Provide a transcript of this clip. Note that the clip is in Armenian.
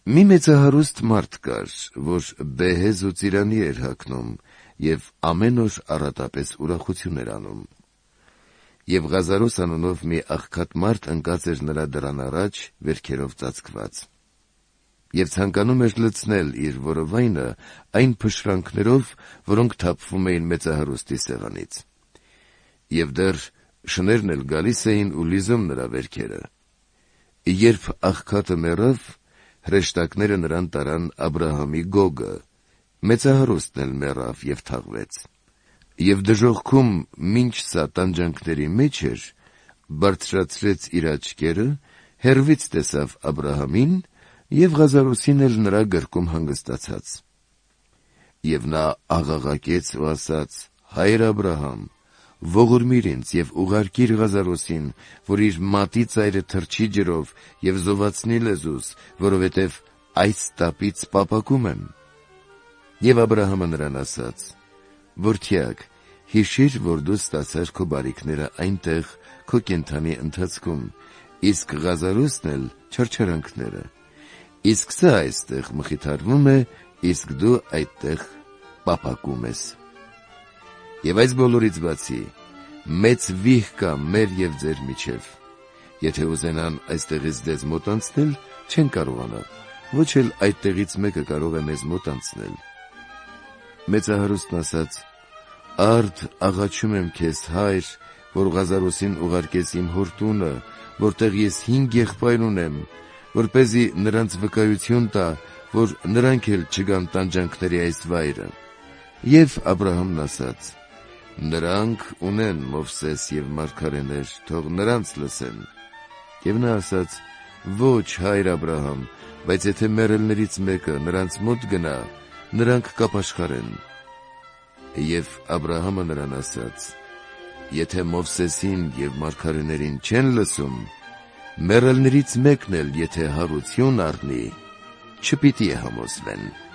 Մի մեծահարուստ մարդ կար, որ բեհեզ ու ծիրանի էր հագնում և ամեն օր առատապես ուրախություն էր անում։ Եվ Ղազարոս անունով մի աղքատ մարդ ընկած էր նրա դռան առաջ վերքերով ծածկված։ Եվ ցանկանում էր լցնել իր որովայնը այն փշրանքներով, որոնք թափվում էին մեծահարուստի սեղանից։ Եվ դեռ շներն էլ գալիս էին ու լիզում նրա վերքերը։ Երբ աղքատը մեռավ, հրեշտակները նրան տարան Աբրահամի գոգը, մեծահարուստն էլ մեռավ և թաղվեց։ Եվ դժոխքում մինչ սա տանջանքների մեջ էր, բարձրացրեց իր աչքերը, հեռվից տեսավ Աբրահամին և Ղազարոսին էլ նրա գրկում հանգստացած։ Եվ նա աղաղակեց ու ասաց. «Հայր Աբրահամ, ողորմիր ինձ և ուղարկիր Ղազարոսին, որ իր մատի ծայրը թրջի ջրով և զովացնի լեզուս, որովհետև այս տապից պապակում եմ»։ Եվ Աբրահամը նրան ասաց. «Որդյակ, հիշիր, որ դու ստացար քո բարիքները այնտեղ քո կենդանի ընթացքում, իսկ Ղազարոսն էլ չարչարանքները։ Իսկ սա այստեղ մխիթարվում է, իսկ դու այդտեղ պապակում ես։ Եվ այս բոլորից բացի, մեծ վիհ կա մեր և ձեր միջև. եթե ուզենան այստեղից ձեզ մոտ անցնել, չեն կարողանա, ոչ էլ այդտեղից մեկը կարող է մեզ մոտ անցնել»։ Մեծահարուստն ասաց. «Արդ աղաչում եմ քեզ, հայր, որ Ղազարոսին ուղարկես իմ հոր տունը, որտեղ ես 5 եղբայր ունեմ, որպեսզի նրանց վկայություն տա, որ նրանք էլ չգան տանջանքների այս վայրը»։ Եվ Աբրահամն ասաց. «Նրանք ունեն Մովսես և մարգարեներ, թող նրանց լսեն»։ Եվ նա ասաց. «Ոչ, հայր Աբրահամ, բայց եթե մեռելներից մեկը նրանց մոտ գնա, նրանք կապաշխարեն»։ Եվ Աբրահամը նրան ասաց. «Եթե Մովսեսին և մարգարեներին չեն լսում, մեռելներից մեկն էլ եթե հարություն առնի, չպիտի համոզվեն»։